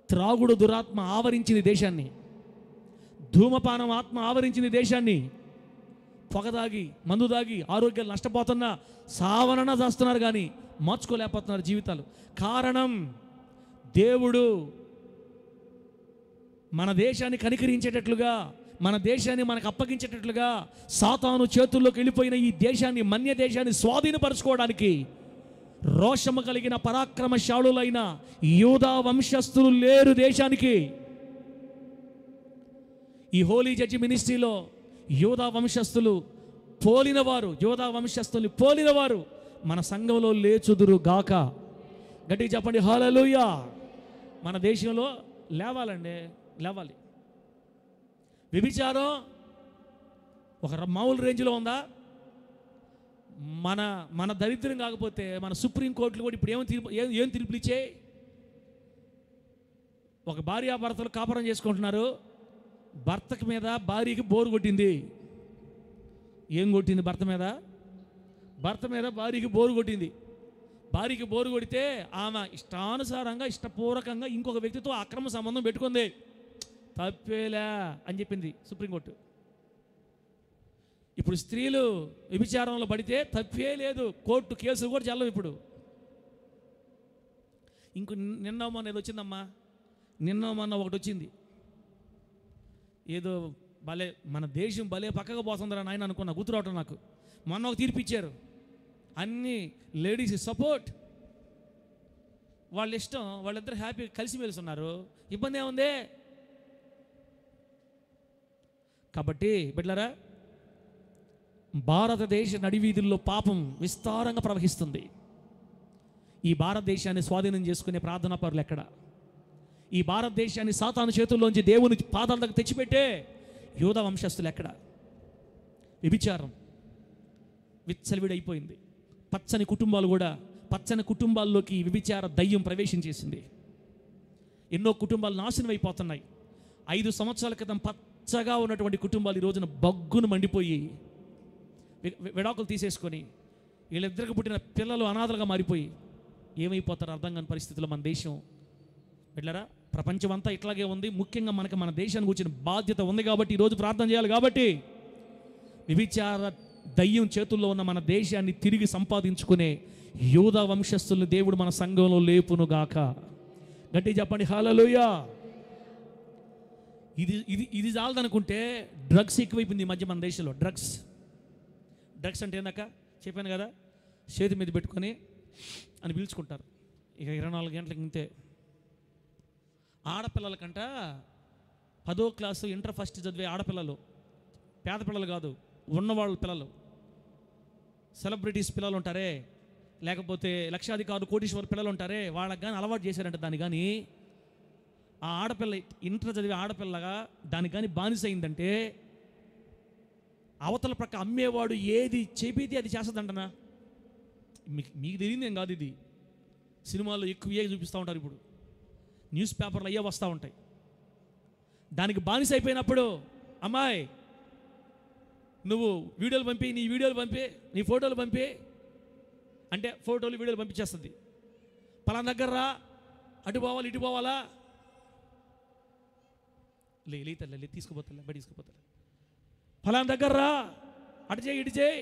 త్రాగుడు దురాత్మ ఆవరించింది దేశాన్ని. ధూమపానం ఆత్మ ఆవరించింది దేశాన్ని. పొగదాగి మందు దాగి ఆరోగ్యాలు నష్టపోతున్నా సావనన చేస్తున్నారు కానీ మార్చుకోలేకపోతున్నారు జీవితాలు. కారణం దేవుడు మన దేశాన్ని కనికరించేటట్లుగా, మన దేశాన్ని మనకు అప్పగించేటట్లుగా సాతాను చేతుల్లోకి వెళ్ళిపోయిన ఈ దేశాన్ని, మన్య దేశాన్ని స్వాధీనపరచుకోవడానికి రోషము కలిగిన పరాక్రమశాలులైన యూదా వంశస్థులు లేరు దేశానికి. ఈ హోలీ జడ్జి మినిస్ట్రీలో యూదా వంశస్థులు పోలినవారు మన సంఘంలో లేచుదురు గాక. గట్టిగా చెప్పండి హల్లెలూయా. మన దేశంలో లేవాలి. వ్యభిచారం ఒక మామూలు రేంజ్లో ఉందా? మన దరిద్రం కాకపోతే మన సుప్రీంకోర్టులు కూడా ఇప్పుడు ఏం తీర్పులు ఇచ్చాయి? ఒక భార్యాభర్తలు కాపురం చేసుకుంటున్నారు, భర్తకి మీద భార్యకి బోరు కొట్టింది. ఏం కొట్టింది? భర్త మీద భార్యకి బోరు కొట్టింది. భార్యకి బోరు కొడితే ఆమె ఇష్టానుసారంగా ఇష్టపూర్వకంగా ఇంకొక వ్యక్తితో అక్రమ సంబంధం పెట్టుకుంది. తప్పేలా అని చెప్పింది సుప్రీంకోర్టు. ఇప్పుడు స్త్రీలు వ్యభిచారంలో పడితే తప్పే లేదు, కోర్టు కేసులు కూడా చెల్లవు ఇప్పుడు. నిన్న మొన్న ఏదో వచ్చిందమ్మా, ఒకటి వచ్చింది. ఏదో భలే మన దేశం భలే పక్కగా పోతుందిరా నాయన అనుకున్నా, గుర్తురావటం నాకు. మొన్న ఒక తీర్పు ఇచ్చారు, అన్ని లేడీస్ సపోర్ట్, వాళ్ళ ఇష్టం, వాళ్ళిద్దరు హ్యాపీగా కలిసిమెలిసి ఉన్నారు, ఇబ్బంది ఏముంది? కాబట్టి బిడ్డలారా, భారతదేశ నడివీధుల్లో పాపం విస్తారంగా ప్రవహిస్తుంది. ఈ భారతదేశాన్ని స్వాధీనం చేసుకునే ప్రార్థనా పరులు ఎక్కడ? ఈ భారతదేశాన్ని సాతాను చేతుల్లోంచి దేవుని పాదాల దగ్గర తెచ్చిపెట్టే యూదా వంశస్థులు ఎక్కడ? వ్యభిచారం విచ్చలవిడైపోయింది. పచ్చని కుటుంబాల్లోకి వ్యభిచార దయ్యం ప్రవేశించేసింది. ఎన్నో కుటుంబాలు నాశనం అయిపోతున్నాయి. 5 సంవత్సరాల క్రితం పచ్చగా ఉన్నటువంటి కుటుంబాలు ఈ రోజున బగ్గును మండిపోయి విడాకులు తీసేసుకొని వీళ్ళిద్దరికి పుట్టిన పిల్లలు అనాథలుగా మారిపోయి ఏమైపోతారో అర్థం కాని పరిస్థితుల్లో మన దేశం. బిడ్డలారా, ప్రపంచం అంతా ఇట్లాగే ఉంది. ముఖ్యంగా మన దేశానికి వచ్చిన బాధ్యత ఉంది కాబట్టి ఈరోజు ప్రార్థన చేయాలి. కాబట్టి వ్యభిచార దయ్యం చేతుల్లో ఉన్న మన దేశాన్ని తిరిగి సంపాదించుకునే యూదా వంశస్థుల్ని దేవుడు మన సంఘంలో లేపునుగాక. గట్టి చెప్పండి హల్లెలూయా. ఇది చాలదనుకుంటే డ్రగ్స్ ఎక్కువైపోయింది ఈ మధ్య మన దేశంలో. డ్రగ్స్ అంటే ఏందాక చెప్పాను కదా, చేతి మీద పెట్టుకొని అని పిలుచుకుంటారు. ఇక 24 గంటలకి ఇంతే. ఆడపిల్లలకంట 10వ క్లాసు ఇంటర్ ఫస్ట్ చదివే ఆడపిల్లలు, పేద పిల్లలు కాదు, ఉన్నవాళ్ళ పిల్లలు, సెలబ్రిటీస్ పిల్లలు ఉంటారే, లేకపోతే లక్షాధికారులు కోటీశ్వర పిల్లలు ఉంటారే, వాళ్ళకి కానీ అలవాటు చేశారంట దాన్ని. కానీ ఆ ఆడపిల్ల ఇంటర్ చదివే ఆడపిల్లగా దానికి కానీ బానిస అయిందంటే అవతల ప్రక్క అమ్మేవాడు ఏది చెబితే అది చేస్తుందంటనా. మీకు తెలియదు ఏం కాదు, ఇది సినిమాల్లో ఎక్కువ చూపిస్తూ ఉంటారు. ఇప్పుడు న్యూస్ పేపర్లు అయ్యే వస్తూ ఉంటాయి. దానికి బానిస అయిపోయినప్పుడు అమ్మాయి నువ్వు వీడియోలు పంపి, నీ ఫోటోలు పంపి అంటే ఫోటోలు వీడియోలు పంపించేస్తుంది. పలానా దగ్గర రా, అటు పోవాలి ఇటు పోవాలా, లే తీసుకుపోతా బయట తీసుకుపోతా, ఫలానా దగ్గర రా, అటు చేయి ఇటు చేయి,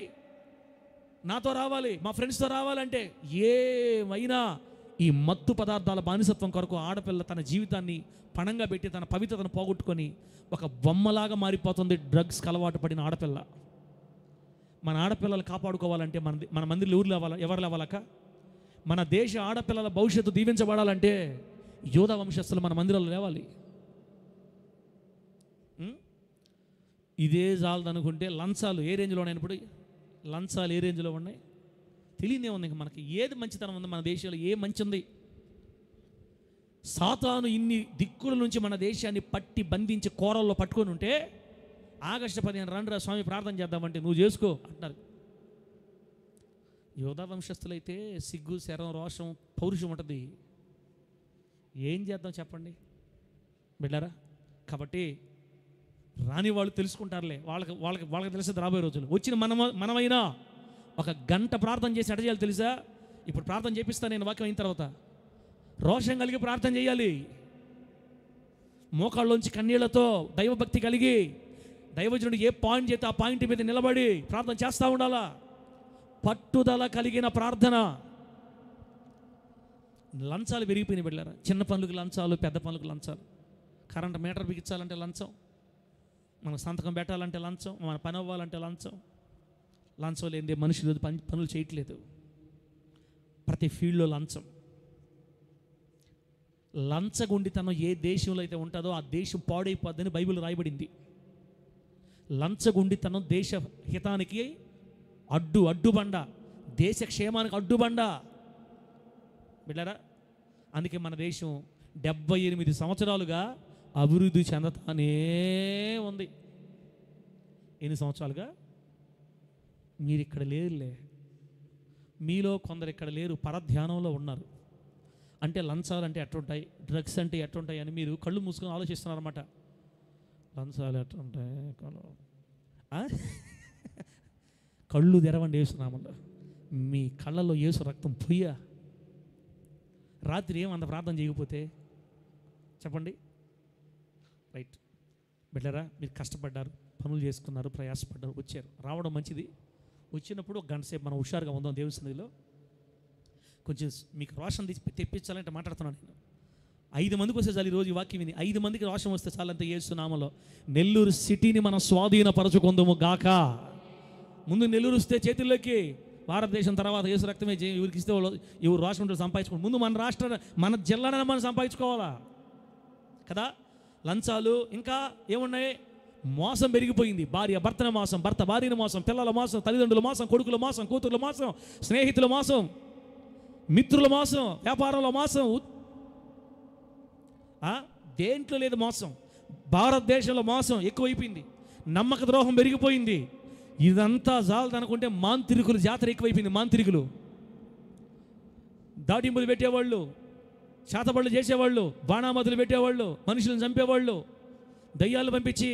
నాతో రావాలి, మా ఫ్రెండ్స్తో రావాలంటే ఏమైనా ఈ మత్తు పదార్థాల బానిసత్వం కొరకు ఆడపిల్ల తన జీవితాన్ని పణంగా పెట్టి తన పవిత్రతను పోగొట్టుకొని ఒక బొమ్మలాగా మారిపోతుంది డ్రగ్స్కి అలవాటు పడిన ఆడపిల్ల. మన ఆడపిల్లలు కాపాడుకోవాలంటే మన మందిలో ఎవరు లేవాలక? మన దేశ ఆడపిల్లల భవిష్యత్తు దీవించబడాలంటే యోధా వంశస్థులు మన మందిరాలు లేవాలి. ఇదే చాలదనుకుంటే లంచాలు ఏ రేంజ్లో ఉన్నాయి? ఇప్పుడు లంచాలు ఏ రేంజ్లో ఉన్నాయి తెలియదే ఉంది. ఇంకా మనకి ఏది మంచితనం ఉంది మన దేశంలో? ఏ మంచి ఉంది? సాతాను ఇన్ని దిక్కుల నుంచి మన దేశాన్ని పట్టి బంధించి కోరల్లో పట్టుకొని ఉంటే ఆగస్టు 15 రండిరా స్వామి ప్రార్థన చేద్దామంటే నువ్వు చేసుకో అంటారు. యోధా వంశస్థులైతే సిగ్గు, శరం, రోషం, పౌరుషం ఉంటుంది. ఏం చేద్దాం చెప్పండి బిడ్డారా? కాబట్టి రాని వాళ్ళు తెలుసుకుంటారులే, వాళ్ళకి తెలిసేది రాబోయే రోజులు. వచ్చిన మనమైనా ఒక గంట ప్రార్థన చేసి ఎట చేయాలి తెలుసా? ఇప్పుడు ప్రార్థన చేపిస్తాను నేను వాక్యం అయిన తర్వాత. రోషం కలిగి ప్రార్థన చేయాలి. మోకాళ్ళలోంచి కన్నీళ్లతో దైవభక్తి కలిగి దైవజనుడు ఏ పాయింట్ చేస్తే ఆ పాయింట్ మీద నిలబడి ప్రార్థన చేస్తూ ఉండాలా. పట్టుదల కలిగిన ప్రార్థన. లంచాలు పెరిగిపోయినాయి బిడ్డలారా. చిన్న పనులకు లంచాలు, పెద్ద పనులకు లంచాలు. కరెంట్ మీటర్ బిగించాలంటే లంచం, మన సంతకం పెట్టాలంటే లంచం, మన పని అవ్వాలంటే లంచం. లంచం లేనిదే మనుషులు పనులు చేయట్లేదు. ప్రతి ఫీల్డ్లో లంచం. లంచగొండితనం ఏ దేశంలో అయితే ఉంటుందో ఆ దేశం పాడైపోద్దని బైబిల్ రాయబడింది. లంచగొండితనం దేశ హితానికి అడ్డుబండ, దేశ క్షేమానికి అడ్డుబండ బిడ్డారా. అందుకే మన దేశం 78 సంవత్సరాలుగా అభివృద్ధి చెందుతానే ఉంది. ఎన్ని సంవత్సరాలుగా? మీరు ఇక్కడ లేరులే, మీలో కొందరు ఇక్కడ లేరు, పరధ్యానంలో ఉన్నారు. అంటే లంచాలు అంటే ఎట్లుంటాయి, డ్రగ్స్ అంటే ఎట్లుంటాయి అని మీరు కళ్ళు మూసుకొని ఆలోచిస్తున్నారన్నమాట. లంచాలు ఎట్లుంటాయి, కళ్ళు తెరవండి యేసునామములో. మీ కళ్ళల్లో యేసు రక్తం పొయ్య. రాత్రి ఏమంత ప్రార్థన చేయకపోతే చెప్పండి. రైట్ బిడ్డరా, మీరు కష్టపడ్డారు, పనులు చేసుకున్నారు, ప్రయాసపడ్డారు, వచ్చారు. రావడం మంచిది. వచ్చినప్పుడు ఒక గంట సేపు మనం హుషారుగా ఉందాం దేవుని సన్నిధిలో. కొంచెం మీకు రోషం తెప్పించాలంటే మాట్లాడుతున్నాను నేను. 5 మందికి వస్తే చాలు. ఈరోజు ఈ వాక్యం విని 5 మందికి రోషం వస్తే చాలంటే యేసు నామములో నెల్లూరు సిటీని మనం స్వాధీనపరచుకుందాము గాక. ముందు నెల్లూరు వస్తే చేతుల్లోకి, భారతదేశం తర్వాత యేసు రక్తమే ఎవరికి ఇస్తే వాళ్ళు ఎవరు రోషం ఉంటే సంపాదించుకోండి. ముందు మన రాష్ట్రాన్ని, మన జిల్లాని మనం సంపాదించుకోవాలా కదా. లంచాలు ఇంకా ఏమున్నాయి? మోసం పెరిగిపోయింది. భార్య భర్తన మోసం, భర్త భార్యను మోసం, పిల్లల మోసం, తల్లిదండ్రుల మోసం, కొడుకుల మోసం, కూతుర్ల మోసం, స్నేహితుల మోసం, మిత్రుల మోసం, వ్యాపారంలో మోసం. దేంట్లో లేదు మోసం. భారతదేశంలో మోసం ఎక్కువైపోయింది, నమ్మక ద్రోహం పెరిగిపోయింది. ఇదంతా చాలదనుకుంటే మాంత్రికులు జాతర ఎక్కువైపోయింది. మాంత్రికులు దాటింపులు పెట్టేవాళ్ళు, శాతబడులు చేసేవాళ్ళు, బాణామతులు పెట్టేవాళ్ళు, మనుషులను చంపేవాళ్ళు, దయ్యాలు పంపించి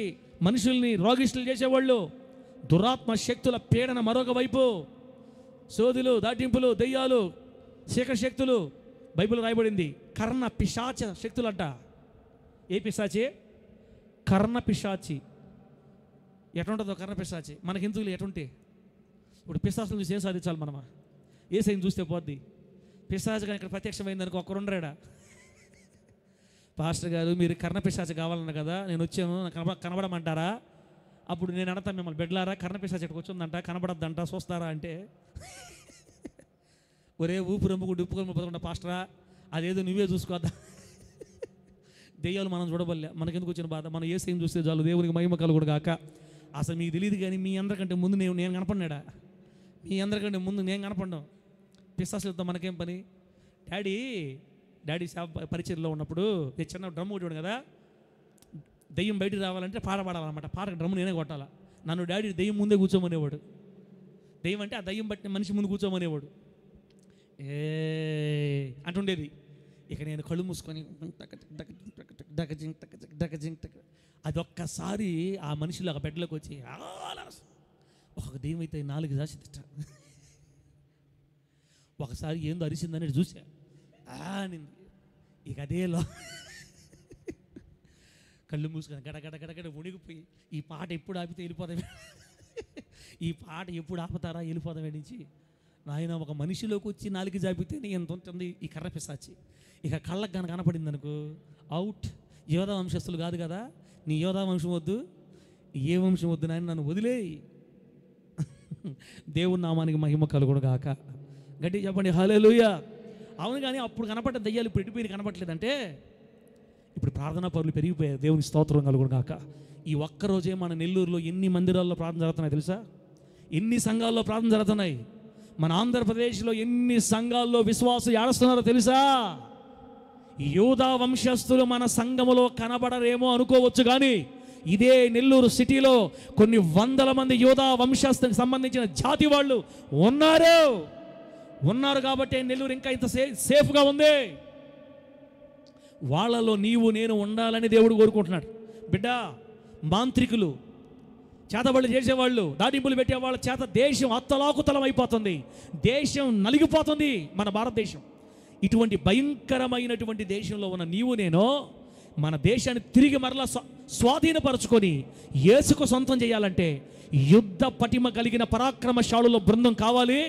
మనుషుల్ని రోగిష్టులు చేసేవాళ్ళు, దురాత్మ శక్తుల పీడన మరొక వైపు, సోదులు, దాటింపులు, దయ్యాలు, శీకర శక్తులు. బైబిల్ రాయబడింది కర్ణ పిశాచ శక్తులంట. ఏ పిశాచి? కర్ణ పిశాచి. ఎటుంటుందో కర్ణ పిశాచి మనకి ఎందుకు ఎటుంటే? ఇప్పుడు పిశాచులను చూసి ఏం సాధించాలి మనమా? ఏ సైన్ చూస్తే పోద్ది. పిశాచు కానీ ఇక్కడ ప్రత్యక్షమైందనుకో ఒక్కరుండరాడా? పాస్టర్ గారు మీరు కర్ణ పిశాచి కావాలన్న కదా నేను వచ్చాను, కనబడమంటారా? అప్పుడు నేను అడతాను మిమ్మల్ని, బిడ్డలారా కర్ణ పిశాచి ఇక్కడికి వచ్చిందంట, కనబడద్దంట, చూస్తారా అంటే ఒరే ఊపు రొమ్ముకు ఉప్పుకొని పోతుండ పాస్టరా, అదేదో నువ్వే చూసుకోద్దా. దెయ్యాలు మనం చూడబల్లే, మనకెందుకు వచ్చిన బాధ? మనం ఏ సైన్ చూస్తే చాలు, దేవునికి మహిమ కలుగుడు గాక. అసలు మీకు తెలియదు కానీ మీ అందరికంటే ముందు నేను కనపడినాడా? మీ అందరికంటే ముందు నేను కనపడ్డాం. పిశాచులతో మనకేం పని? డాడీ పరిచయంలో ఉన్నప్పుడు చిన్న డ్రమ్ కొట్టాడు కదా, దెయ్యం బయటికి రావాలంటే పాట పాడాలన్నమాట. పాటకు డ్రమ్ నేనే కొట్టాలా. నన్ను డాడీ దెయ్యం ముందే కూర్చోమనేవాడు. దెయ్యం అంటే ఆ దెయ్యం బట్టి మనిషి ముందు కూర్చోమనేవాడు. అంటుండేది. ఇక నేను కళ్ళు మూసుకొని అది ఒక్కసారి ఆ మనిషిలో ఒక బెడ్లోకి వచ్చి ఒక దెయ్యం అయితే 4 దాచిందిట. ఒకసారి ఏందో అరిసిందని చూసా నింది. ఇక అదేలో కళ్ళు మూసుకొని గడగడ ఉణిగిపోయి ఈ పాట ఎప్పుడు ఆపితే వెళ్ళిపోదామే, ఈ పాట ఎప్పుడు ఆపుతారా వెళ్ళిపోదామే నుంచి. నాయన ఒక మనిషిలోకి వచ్చి 4 జాపితే ఎంత ఉంటుంది ఈ కర్ర పిశాచి. ఇక కళ్ళకు కానీ కనపడింది అనుకో అవుట్. యోధా వంశస్థులు కాదు కదా, నీ యోధా వంశం వద్దు, ఏ వంశం వద్దు నాయన, నన్ను వదిలేయి. దేవుని నామానికి మహిమ కలుగును గాక. గట్టి చెప్పండి హల్లెలూయా. అవును కానీ అప్పుడు కనపడ్డ దయ్యాలు ఇప్పుడు ఎటుపోయి కనపడలేదంటే ఇప్పుడు ప్రార్థనా పరులు పెరిగిపోయారు. దేవుని స్తోత్రం కలుగును గాక. ఈ ఒక్కరోజే మన నెల్లూరులో ఎన్ని మందిరాల్లో ప్రార్థన జరుగుతున్నాయి తెలుసా? ఎన్ని సంఘాల్లో ప్రార్థన జరుగుతున్నాయి? మన ఆంధ్రప్రదేశ్లో ఎన్ని సంఘాల్లో విశ్వాసులు ఏడుస్తున్నారో తెలుసా? యూదా వంశస్థులు మన సంఘములో కనబడరేమో అనుకోవచ్చు కానీ ఇదే నెల్లూరు సిటీలో కొన్ని వందల మంది యూదా వంశస్థులకు సంబంధించిన జాతి వాళ్ళు ఉన్నారు కాబట్టి నెల్లూరు ఇంకా ఇంత సేఫ్గా ఉంది. వాళ్ళలో నీవు నేను ఉండాలని దేవుడు కోరుకుంటున్నాడు. బిడ్డ, మాంత్రికులు, చేతబడులు చేసేవాళ్ళు, దాటింపులు పెట్టేవాళ్ళ చేత దేశం అత్తలాకుతలం అయిపోతుంది, దేశం నలిగిపోతుంది మన భారతదేశం. ఇటువంటి భయంకరమైనటువంటి దేశంలో ఉన్న నీవు నేను మన దేశాన్ని తిరిగి మరలా స్వాధీనపరచుకొని యేసుకు సొంతం చేయాలంటే యుద్ధ పటిమ కలిగిన పరాక్రమశాలుల బృందం కావాలి.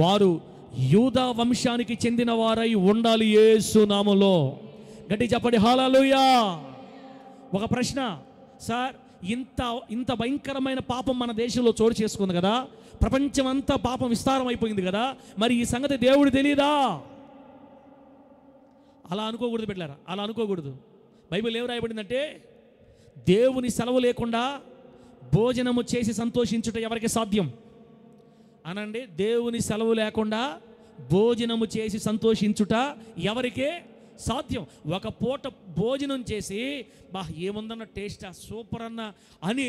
వారు యూదా వంశానికి చెందిన వారై ఉండాలి యేసు నామములో. గట్టి చెప్పండి హల్లెలూయా. ఒక ప్రశ్న, సార్ ఇంత భయంకరమైన పాపం మన దేశంలో చోటు చేసుకుంది కదా, ప్రపంచం అంతా పాపం విస్తారం అయిపోయింది కదా, మరి ఈ సంగతి దేవుడు తెలియదా? అలా అనుకోకూడదు బిడ్డలారా, అలా అనుకోకూడదు. బైబిల్ ఏం రాయబడిందంటే, దేవుని సెలవు లేకుండా భోజనము చేసి సంతోషించుట ఎవరికి సాధ్యం అనండి. దేవుని సెలవు లేకుండా భోజనము చేసి సంతోషించుట ఎవరికే సాధ్యం? ఒక పూట భోజనం చేసి ఏముందన్న టేస్ట్ సూపర్ అన్న అని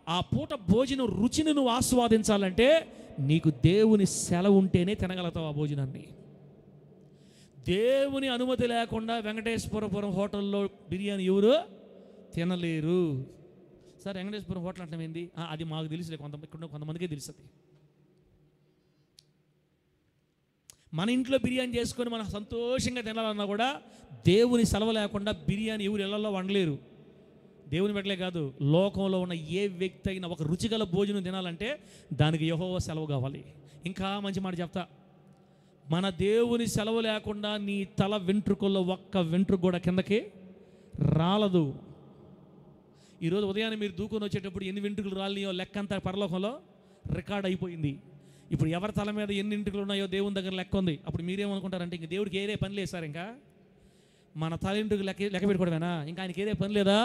ఆ పూట భోజనం రుచిని నువ్వు ఆస్వాదించాలంటే నీకు దేవుని సెలవు ఉంటేనే తినగలుగుతావు ఆ భోజనాన్ని. దేవుని అనుమతి లేకుండా వెంకటేశ్వరపురం హోటల్లో బిర్యానీ ఎవరు తినలేరు. సార్ వెంకటేశ్వరం హోటల్ అంటే ఏంది? అది మాకు తెలుసులే, కొంతమందికే తెలుస్తుంది. మన ఇంట్లో బిర్యానీ చేసుకొని మనం సంతోషంగా తినాలన్నా కూడా దేవుని సెలవు లేకుండా బిర్యానీ ఎవరు ఇళ్లలో వండలేరు. దేవుని పెట్టలే కాదు, లోకంలో ఉన్న ఏ వ్యక్తి అయినా ఒక రుచిగల భోజనం తినాలంటే దానికి యెహోవా సెలవు కావాలి. ఇంకా మంచి మాట చెప్తా, మన దేవుని సెలవు లేకుండా నీ తల వెంట్రుకల్లో ఒక్క వెంట్రుక కూడా కిందకి రాలదు. ఈరోజు ఉదయాన్నే మీరు దూకొని వచ్చేటప్పుడు ఎన్ని వెంట్రుకలు రాలినాయో లెక్క అంతా పరలోకంలో రికార్డ్ అయిపోయింది. ఇప్పుడు ఎవరి తల మీద ఎన్ని వెంట్రుకలు ఉన్నాయో దేవుని దగ్గర లెక్క ఉంది. అప్పుడు మీరేమనుకుంటారంటే ఇంక దేవుడికి ఏదే పని లేదు సార్, ఇంకా మన తల వెంట్రుకలు లెక్క పెట్టుకోవడమేనా, ఇంకా ఆయనకి ఏదే పని లేదా?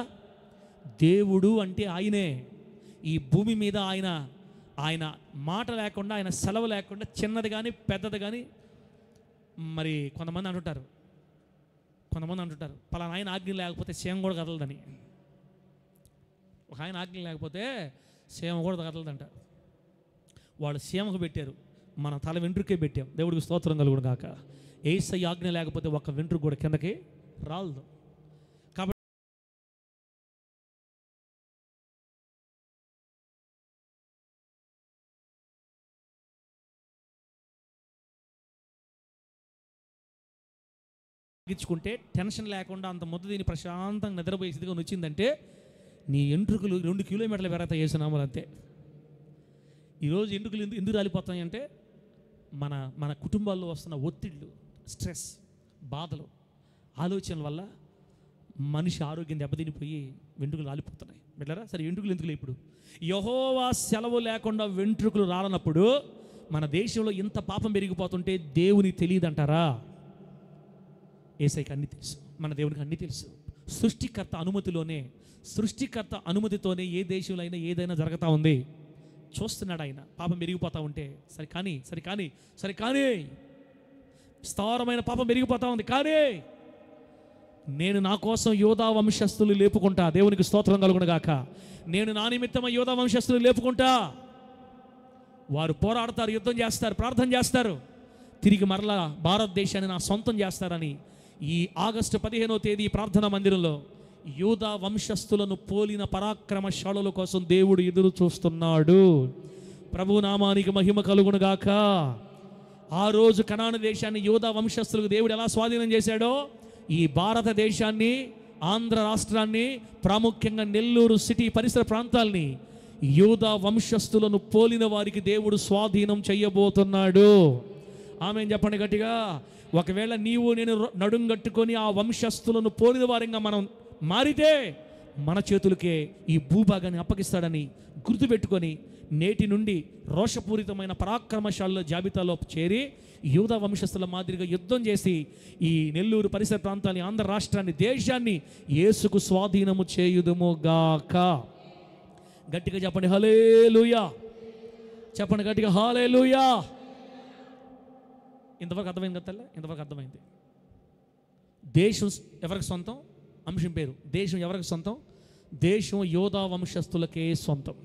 దేవుడు అంటే ఆయనే. ఈ భూమి మీద ఆయన మాట లేకుండా, ఆయన సెలవు లేకుండా చిన్నది కానీ పెద్దది కానీ, మరి కొంతమంది అంటుంటారు పలానా ఆయన ఆజ్ఞ లేకపోతే సేమ కూడా కదలదని. ఒక ఆయన ఆజ్ఞ లేకపోతే సేమ కూడా కదలదంట. వాళ్ళు సేమకు పెట్టారు, మన తల వెంట్రుకే పెట్టాం. దేవుడికి స్తోత్రం కలుగును గాక. యేసయ్య ఆజ్ఞ లేకపోతే ఒక్క వెంట్రుక కూడా కిందకి రాలదు. కాబట్టి తగ్గించుకుంటే టెన్షన్ లేకుండా అంత ముద్ద దీన్ని ప్రశాంతంగా నిద్రపోయే స్థితిగా వచ్చిందంటే నీ ఎంట్రుకలు 2 కిలోమీటర్లు పెరగతాయి యేసునామములో అంతే. ఈరోజు ఎంట్రుకలు ఎందుకు రాలిపోతాయి అంటే మన కుటుంబాల్లో వస్తున్న ఒత్తిళ్ళు, స్ట్రెస్, బాధలు, ఆలోచనల వల్ల మనిషి ఆరోగ్యం దెబ్బతినిపోయి వెంట్రుకలు రాలిపోతున్నాయి. బిడ్డలారా, సరే వెంట్రుకలు ఎందుకులే, ఇప్పుడు యెహోవా సెలవు లేకుండా వెంట్రుకలు రాలనప్పుడు మన దేశంలో ఇంత పాపం పెరిగిపోతుంటే దేవునికి తెలియదంటారా? యేసయ్యకి అన్నీ తెలుసు, మన దేవునికి అన్నీ తెలుసు. సృష్టికర్త అనుమతితోనే ఏ దేశంలో అయినా ఏదైనా జరుగుతూ ఉంది. చూస్తున్నాడు ఆయన పాపం పెరిగిపోతూ ఉంటే. సరే కానీ విస్తారమైన పాపం పెరిగిపోతూ ఉంది. కానీ నేను నా కోసం యోధా వంశస్థులు లేపుకుంటా. దేవునికి స్తోత్రం కలుగును గాక. నేను నా నిమిత్తమై యోధా వంశస్థులు లేపుకుంటా. వారు పోరాడతారు, యుద్ధం చేస్తారు, ప్రార్థన చేస్తారు, తిరిగి మరలా భారతదేశాన్ని నా సొంతం చేస్తారని ఈ ఆగస్టు 15వ తేదీ ప్రార్థనా మందిరంలో యూదా వంశస్థులను పోలిన పరాక్రమశాలుల కోసం దేవుడు ఎదురు చూస్తున్నాడు. ప్రభు నామానికి మహిమ కలుగును గాక. ఆ రోజు కనాను దేశాన్ని యూదా వంశస్థులకు దేవుడు ఎలా స్వాధీనం చేశాడో ఈ భారతదేశాన్ని, ఆంధ్ర రాష్ట్రాన్ని, ప్రాముఖ్యంగా నెల్లూరు సిటీ పరిసర ప్రాంతాల్ని యూదా వంశస్థులను పోలిన వారికి దేవుడు స్వాధీనం చేయబోతున్నాడు. ఆమేన్ చెప్పండి గట్టిగా. ఒకవేళ నీవు నేను నడుం కట్టుకొని ఆ వంశస్థులను పోలిన వారంగా మనం మారితే మన చేతులకే ఈ భూభాగాన్ని అప్పగిస్తాడని గుర్తుపెట్టుకొని నేటి నుండి రోషపూరితమైన పరాక్రమశాలుల జాబితాలో చేరి యూదా వంశస్థుల మాదిరిగా యుద్ధం చేసి ఈ నెల్లూరు పరిసర ప్రాంతాన్ని, ఆంధ్ర రాష్ట్రాన్ని, దేశాన్ని యేసుకు స్వాధీనము చేయుదుము గాక. గట్టిగా చెప్పండి హల్లెలూయా. చెప్పండి గట్టిగా హల్లెలూయా. ఇంతవరకు అర్థమైంది కదా తల్లి? ఇంతవరకు అర్థమైంది. దేశం ఎవరికి సొంతం? అంశం పేరు దేశం ఎవరికి సొంతం? దేశం యోధా వంశస్థులకే సొంతం.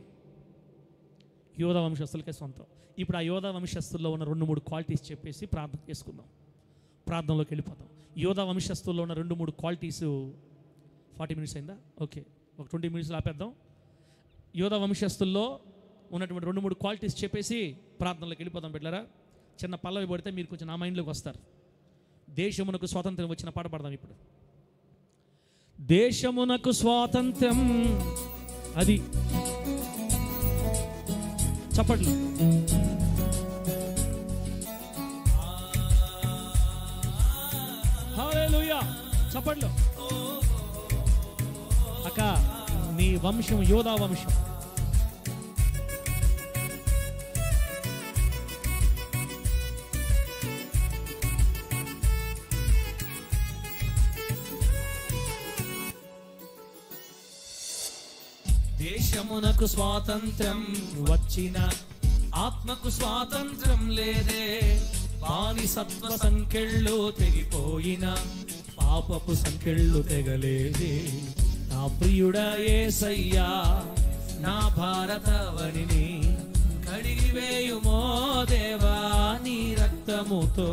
యోధా వంశస్థులకే సొంతం. ఇప్పుడు ఆ యోధా వంశస్థుల్లో ఉన్న 2-3 క్వాలిటీస్ చెప్పేసి ప్రార్థన చేసుకుందాం. ప్రార్థనలోకి వెళ్ళిపోతాం. యోధా వంశస్థుల్లో ఉన్న 2-3 క్వాలిటీస్. 40 మినిట్స్ అయిందా? ఓకే, ఒక 20 మినిట్స్లో ఆపేద్దాం. యోధా వంశస్థుల్లో ఉన్నటువంటి 2-3 క్వాలిటీస్ చెప్పేసి ప్రార్థనలోకి వెళ్ళిపోదాం. బిడ్డలారా, చిన్న పల్లవి పడితే మీరు కొంచెం నా మైండ్లోకి వస్తారు. దేశమునకు స్వాతంత్రం వచ్చిన పాట పాడదాం ఇప్పుడు. దేశమునకు స్వాతంత్రం, అది చప్పట్లు. చప్పట్లో. అక్క నీ వంశం యోధా వంశం. దేశమునకు స్వాతంత్రం వచ్చిన ఆత్మకు స్వాతంత్రం లేదే. బానిసత్వ సంకెళ్ళు తెగిపోయిన పాపపు సంకెళ్ళు తెగలేదే. నా ప్రియుడా యేసయ్యా నా భారతవనిని కడిగివేయుమో దేవా నీ రక్తముతో.